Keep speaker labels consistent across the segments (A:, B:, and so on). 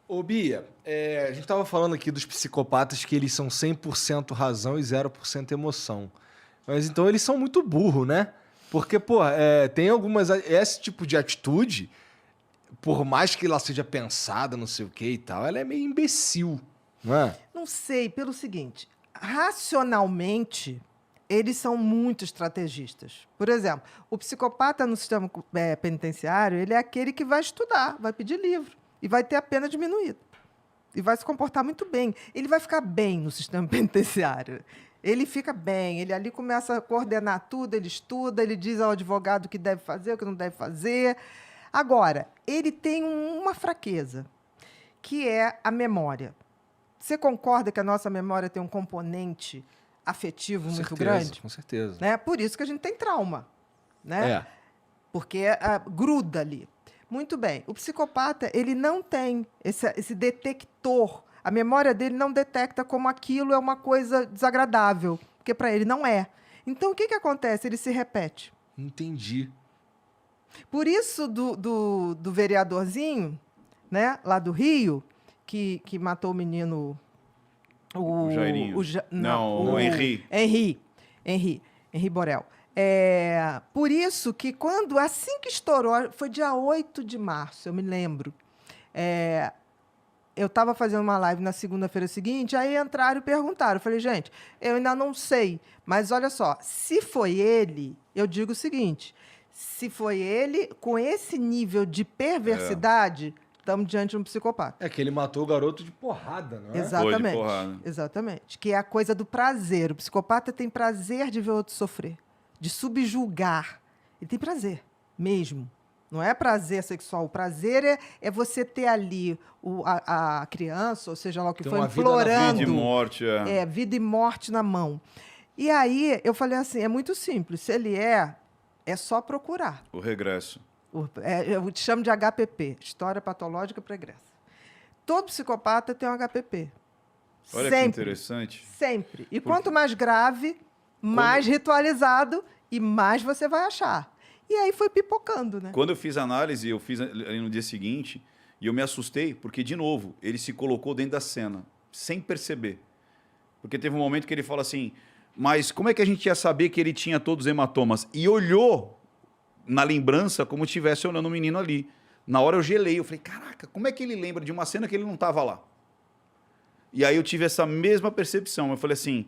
A: Ô, Bia, a gente tava falando aqui dos psicopatas que eles são 100% razão e 0% emoção. Mas então eles são muito burros, né? Porque, pô, tem algumas... Esse tipo de atitude, por mais que ela seja pensada, não sei o que e tal, ela é meio imbecil, não é?
B: Não sei, pelo seguinte, racionalmente, eles são muito estrategistas. Por exemplo, o psicopata no sistema penitenciário, ele é aquele que vai estudar, vai pedir livro e vai ter a pena diminuída. E vai se comportar muito bem. Ele vai ficar bem no sistema penitenciário. Ele fica bem, ele ali começa a coordenar tudo, ele estuda, ele diz ao advogado o que deve fazer, o que não deve fazer. Agora, ele tem uma fraqueza, que é a memória. Você concorda que a nossa memória tem um componente afetivo muito grande?
A: Com certeza.
B: Né? Por isso que a gente tem trauma, né? Porque gruda ali. Muito bem. O psicopata, ele não tem esse detector. A memória dele não detecta como aquilo é uma coisa desagradável, porque para ele não é. Então, o que acontece? Ele se repete.
A: Entendi.
B: Por isso, do vereadorzinho, né, lá do Rio, que matou o menino...
C: O Jairinho.
B: O
C: Henri.
B: Henri Borel. Por isso que assim que estourou, foi dia 8 de março, eu me lembro, eu estava fazendo uma live na segunda-feira seguinte, aí entraram e perguntaram. Eu falei, gente, eu ainda não sei, mas olha só, se foi ele, eu digo o seguinte, se foi ele, com esse nível de perversidade, estamos diante de um psicopata.
A: É que ele matou o garoto de porrada, não é?
B: Exatamente.
C: Foi de porrada.
B: Exatamente. Que é a coisa do prazer. O psicopata tem prazer de ver o outro sofrer, de subjugar. Ele tem prazer, mesmo. Não é prazer sexual. O prazer é você ter ali a criança, ou seja lá o que
A: Tem
B: for,
A: uma vida
B: implorando.
C: Vida e morte.
B: Vida e morte na mão. E aí, eu falei assim, é muito simples. Se ele é só procurar.
C: O regresso.
B: Eu te chamo de HPP, História Patológica Pregressa. Todo psicopata tem um HPP.
C: Olha
B: sempre,
C: que interessante.
B: Sempre. E quanto mais grave, mais ritualizado e mais você vai achar. E aí foi pipocando, né?
C: Quando eu fiz a análise, eu fiz ali no dia seguinte, e eu me assustei, porque, de novo, ele se colocou dentro da cena, sem perceber. Porque teve um momento que ele fala assim, mas como é que a gente ia saber que ele tinha todos os hematomas? E olhou na lembrança como se estivesse olhando o menino ali. Na hora eu gelei, eu falei, caraca, como é que ele lembra de uma cena que ele não estava lá? E aí eu tive essa mesma percepção. Eu falei assim,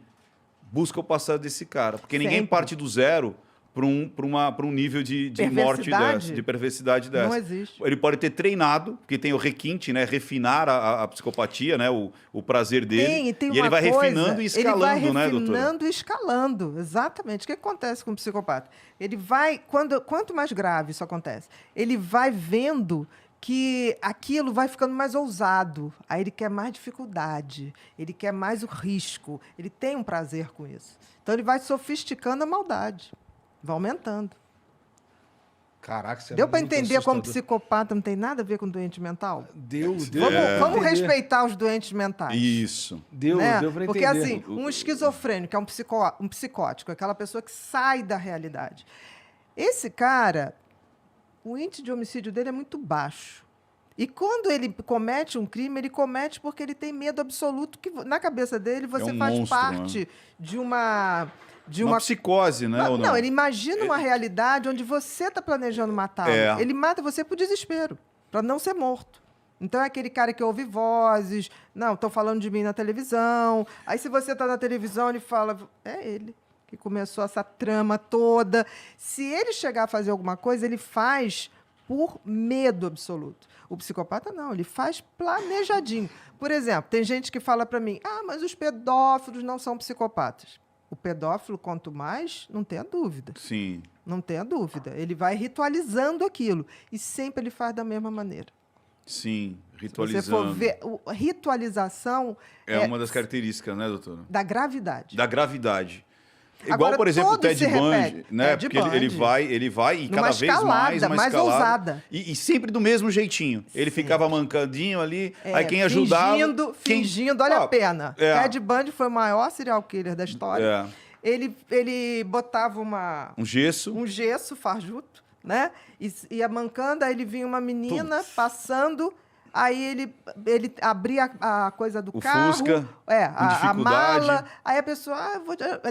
C: busca o passado desse cara. Porque ninguém parte do zero para um nível de morte dessa, de perversidade dessa.
B: Não existe.
C: Ele pode ter treinado, porque tem o requinte, né? Refinar a psicopatia, né? O prazer dele.
B: Tem
C: e ele vai refinando e escalando, né, doutora?
B: Ele vai refinando e escalando, exatamente. O que acontece com o psicopata? Ele vai, quanto mais grave isso acontece, ele vai vendo que aquilo vai ficando mais ousado. Aí ele quer mais dificuldade, ele quer mais o risco, ele tem um prazer com isso. Então ele vai sofisticando a maldade. Vai aumentando.
A: Caraca, você
B: deu para entender como psicopata não tem nada a ver com doente mental?
A: Deu.
B: Vamos respeitar os doentes mentais.
C: Isso.
A: Deu para entender.
B: Porque assim, um esquizofrênico é um psicótico, aquela pessoa que sai da realidade. Esse cara, o índice de homicídio dele é muito baixo. E quando ele comete um crime, ele comete porque ele tem medo absoluto que na cabeça dele você faz
C: monstro,
B: parte, né, de uma
C: psicose, né?
B: Não, ele imagina uma realidade onde você está planejando matá-lo. Ele mata você por desespero, para não ser morto. Então é aquele cara que ouve vozes, não, estão falando de mim na televisão. Aí se você está na televisão, ele fala, é ele que começou essa trama toda. Se ele chegar a fazer alguma coisa, ele faz por medo absoluto. O psicopata não, ele faz planejadinho. Por exemplo, tem gente que fala para mim, mas os pedófilos não são psicopatas. O pedófilo, quanto mais, não tenha dúvida.
C: Sim.
B: Não tenha dúvida. Ele vai ritualizando aquilo. E sempre ele faz da mesma maneira.
C: Sim, ritualizando.
B: Se você for ver, ritualização
C: é uma das características, né, doutora?
B: Da gravidade.
C: Da gravidade. Igual,
B: agora,
C: por exemplo, o Ted Bundy, né?
B: Ted
C: Porque ele vai e cada vez mais
B: ousada.
C: E sempre do mesmo jeitinho. Ele ficava mancadinho ali, aí quem ajudava...
B: Fingindo, olha a pena. Ted Bundy foi o maior serial killer da história. Ele botava um gesso fajuto, né? E a mancanda, aí ele vinha uma menina passando, Aí ele abria a coisa do
C: O
B: carro.
C: Fusca, com
B: A
C: dificuldade.
B: mala. Aí a pessoa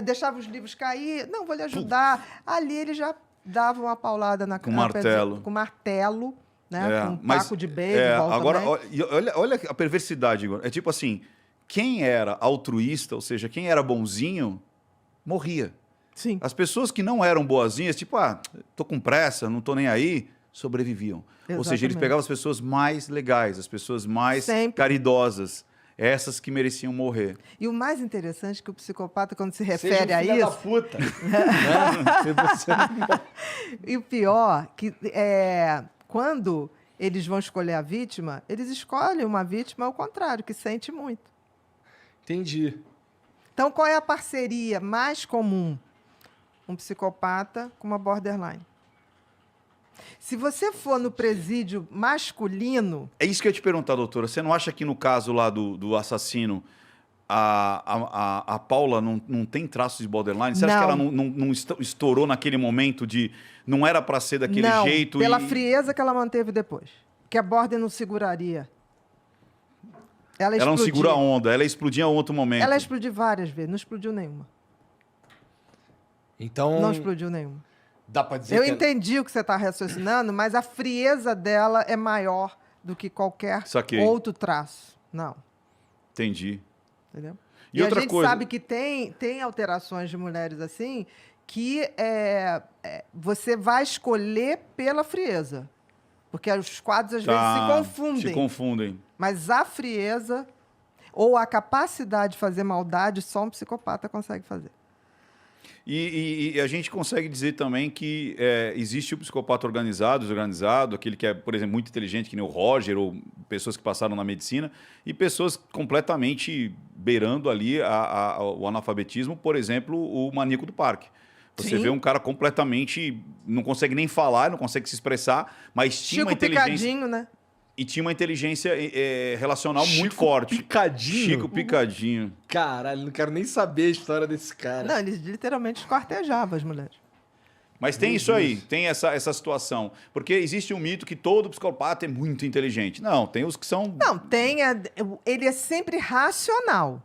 B: deixava os livros cair. Não, vou lhe ajudar. Ali ele já dava uma paulada
C: Com martelo.
B: Com martelo, né? Com um taco de beisebol
C: agora,
B: também.
C: olha a perversidade, Igor. É tipo assim, quem era altruísta, ou seja, quem era bonzinho, morria.
B: Sim.
C: As pessoas que não eram boazinhas, tipo, tô com pressa, não tô nem aí, sobreviviam. Ou seja, eles
B: Exatamente.
C: pegavam as pessoas mais legais, as pessoas mais
B: Sempre.
C: caridosas, essas que mereciam morrer.
B: E o mais interessante é que o psicopata, quando se
A: Seja
B: refere
A: um
B: a
A: filho da
B: isso...
A: puta. Né? Se você-
B: E o pior, que quando eles vão escolher a vítima, eles escolhem uma vítima ao contrário, que sente muito.
A: Entendi.
B: Então, qual é a parceria mais comum? Um psicopata com uma borderline. Se você for no presídio masculino,
C: É isso que eu ia te perguntar, doutora. Você não acha que no caso lá do assassino, a Paula não tem traços de borderline? Você acha que ela não estourou naquele momento de... Não era para ser daquele
B: não,
C: jeito?
B: pela frieza que ela manteve depois. Que a border não seguraria. Ela
C: Ela não
B: explodia.
C: segura a onda, ela explodia em outro momento.
B: Ela explodiu várias vezes, não explodiu nenhuma.
A: Então,
B: Não explodiu nenhuma.
A: dá pra dizer
B: Eu
A: que...
B: entendi o que você está raciocinando, mas a frieza dela é maior do que qualquer
C: Saquei.
B: outro traço. Não,
C: Entendi.
B: entendeu?
C: E
B: E
C: outra
B: a gente
C: coisa-
B: sabe que tem alterações de mulheres assim que você vai escolher pela frieza. Porque os quadros às vezes se confundem.
C: Se confundem.
B: Mas a frieza ou a capacidade de fazer maldade só um psicopata consegue fazer.
C: E a gente consegue dizer também que existe o psicopata desorganizado, aquele que é, por exemplo, muito inteligente, que nem o Roger, ou pessoas que passaram na medicina, e pessoas completamente beirando ali o analfabetismo, por exemplo, o maníaco do parque. Você
B: Sim.
C: vê um cara completamente... Não consegue nem falar, não consegue se expressar, mas tinha uma
B: Chico
C: inteligência...
B: Picadinho, né?
C: E tinha uma inteligência relacional muito
A: Chico
C: forte.
A: Picadinho?
C: Chico Picadinho.
A: Caralho, não quero nem saber a história desse cara.
B: Não, ele literalmente esquartejava as mulheres.
C: Mas tem isso aí, tem essa situação. Porque existe um mito que todo psicopata é muito inteligente. Não, tem os que são...
B: Não, ele é sempre racional.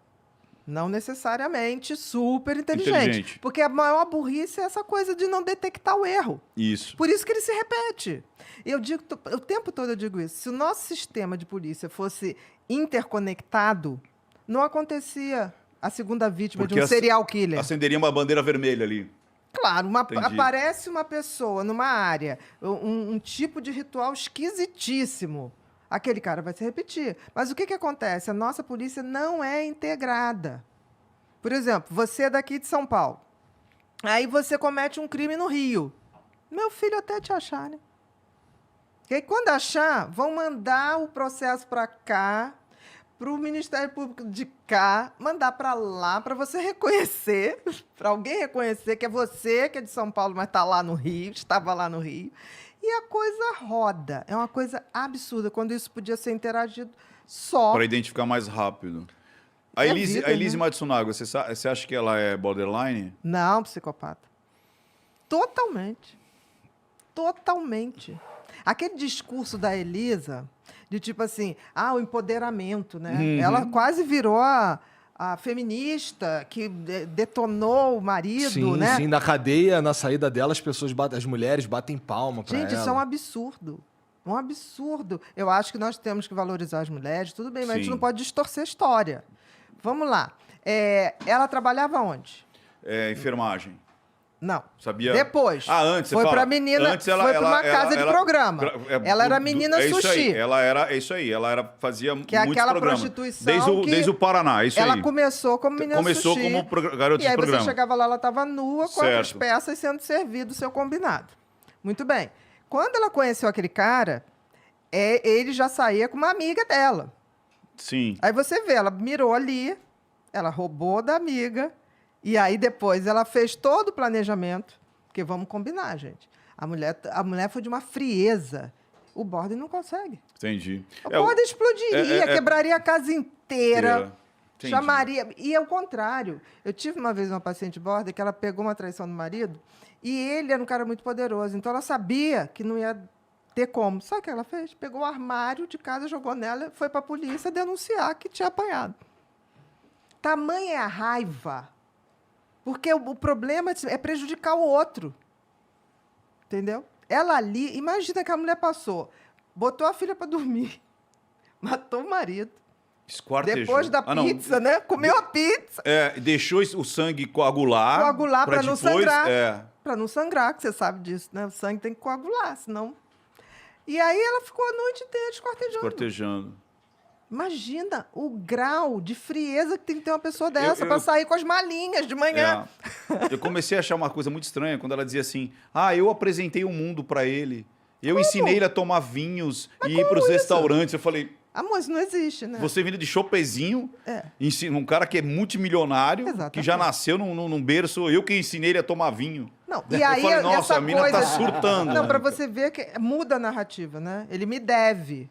B: Não necessariamente super inteligente. Porque a maior burrice é essa coisa de não detectar o erro.
C: Isso.
B: Por isso que ele se repete. Eu digo, o tempo todo eu digo isso. Se o nosso sistema de polícia fosse interconectado, não acontecia a segunda vítima
C: Porque
B: de um serial killer.
C: Acenderia uma bandeira vermelha ali.
B: Claro,
C: Entendi.
B: aparece uma pessoa numa área, um tipo de ritual esquisitíssimo. Aquele cara vai se repetir. Mas o que acontece? A nossa polícia não é integrada. Por exemplo, você é daqui de São Paulo. Aí você comete um crime no Rio. Meu filho até te achar, né? E aí, quando achar, vão mandar o processo para cá, para o Ministério Público de cá, mandar para lá, para você reconhecer, para alguém reconhecer que é você que é de São Paulo, mas está lá no Rio, estava lá no Rio. E a coisa roda. É uma coisa absurda, quando isso podia ser interagido só.
C: Para identificar mais rápido. A
B: É
C: Elise,
B: vida,
C: a Elise
B: né?
C: Matsunaga, você acha que ela é borderline?
B: Não, psicopata. Totalmente. Totalmente. Aquele discurso da Elisa, de tipo assim, o empoderamento, né?
C: Uhum.
B: Ela quase virou a feminista que detonou o marido,
A: Sim,
B: né?
A: sim, na cadeia, na saída dela, as mulheres batem palma pra
B: Gente,
A: ela.
B: isso é um absurdo. Um absurdo. Eu acho que nós temos que valorizar as mulheres, tudo bem, mas a gente
C: Sim.
B: não pode distorcer a história. Vamos lá. Ela trabalhava onde?
C: Enfermagem.
B: Não.
C: Sabia?
B: Depois.
C: Antes, você
B: foi
C: fala.
B: pra menina,
C: Antes ela,
B: foi pra uma
C: ela-
B: casa
C: ela-
B: de programa. Ela era menina
C: é isso
B: sushi.
C: Aí. É isso aí. Ela fazia
B: Que é
C: muitos
B: aquela
C: programas.
B: prostituição que
C: Desde o Paraná, é isso
B: Ela
C: aí.
B: começou como menina
C: Começou
B: sushi.
C: como garota
B: E aí
C: de programa.
B: você chegava lá, ela estava nua, com as
C: Certo.
B: peças sendo servido o seu combinado. Muito bem. Quando ela conheceu aquele cara, ele já saía com uma amiga dela.
C: Sim.
B: Aí você vê, ela mirou ali, ela roubou da amiga, e aí depois ela fez todo o planejamento, porque vamos combinar, gente. A mulher foi de uma frieza. O Borden não consegue.
C: Entendi.
B: O Borden explodiria, quebraria a casa inteira.
C: Entendi.
B: Chamaria. E é o contrário. Eu tive uma vez uma paciente border que ela pegou uma traição do marido e ele era um cara muito poderoso. Então ela sabia que não ia ter como. Sabe o que ela fez? Pegou o armário de casa, jogou nela, foi para a polícia denunciar que tinha apanhado. Tamanha é a raiva. Porque o problema é prejudicar o outro. Entendeu? Ela ali, imagina que a mulher passou, botou a filha para dormir, matou o marido.
C: Esquartejou.
B: Depois da pizza, né? Comeu a pizza.
C: Deixou o sangue coagular.
B: Coagular para não sangrar.
C: É.
B: Para não sangrar, que você sabe disso, né? O sangue tem que coagular, senão... E aí ela ficou a noite inteira esquartejando. Imagina o grau de frieza que tem que ter uma pessoa dessa para sair com as malinhas de manhã.
C: Eu comecei a achar uma coisa muito estranha quando ela dizia assim, eu apresentei o mundo para ele. Eu ensinei ele a tomar vinhos e ir para os restaurantes. Eu falei...
B: Amor, isso não existe, né?
C: Você vindo de chopezinho, um cara que é multimilionário, que já nasceu num berço, eu que ensinei ele a tomar vinho.
B: Não, e aí,
C: eu falei, nossa,
B: essa
C: a mina
B: coisa...
C: tá surtando.
B: Não, para você ver que muda a narrativa, né? Ele me deve.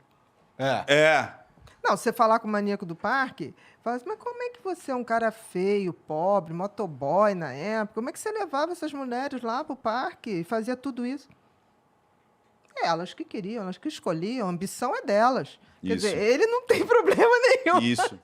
B: Não, você falar com o maníaco do parque, fala assim, mas como é que você é um cara feio, pobre, motoboy na época? Como é que você levava essas mulheres lá pro parque e fazia tudo isso? Elas que queriam, elas que escolhiam, a ambição é delas. Quer dizer, ele não tem problema nenhum.
C: Isso.